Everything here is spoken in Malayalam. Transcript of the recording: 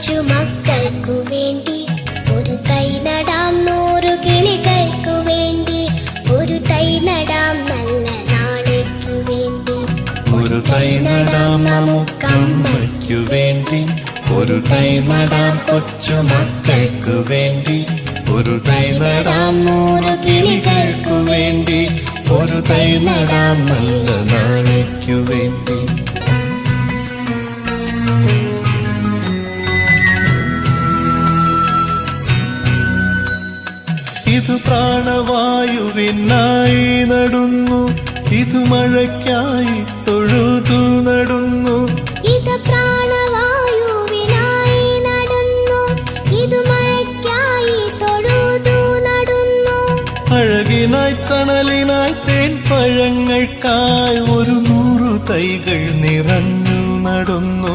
കൊച്ചുമക്കൾക്കു വേണ്ടി ഒരു തൈ നടാം, 100 കിളികൾക്കു വേണ്ടി ഒരു തൈ നടാം, നല്ല നാളേക്കു വേണ്ടി ഒരു തൈ നടാം, നമുക്കമ്മയ്ക്കു വേണ്ടി ഒരു തൈ നടാം, കൊച്ചുമക്കൾക്കു വേണ്ടി ഒരു തൈ നടാം, 100 കിളികൾക്കു വേണ്ടി ഒരു തൈ നടാം, നല്ല നാളേക്കു വേണ്ടി. ഇത് പ്രാണവായുവിനായി നടുന്നു, ഇത് മഴയ്ക്കായി തൊഴുതു നടുന്നു. ഇത് പ്രാണവായുവിനായി നടുന്നു, ഇത് മഴയ്ക്കായി തൊഴുതു നടുന്നു. അഴകിനായി തണലിനായി തേൻ പഴങ്ങൾക്കായി 100 തൈകൾ നിറഞ്ഞു നടുന്നു.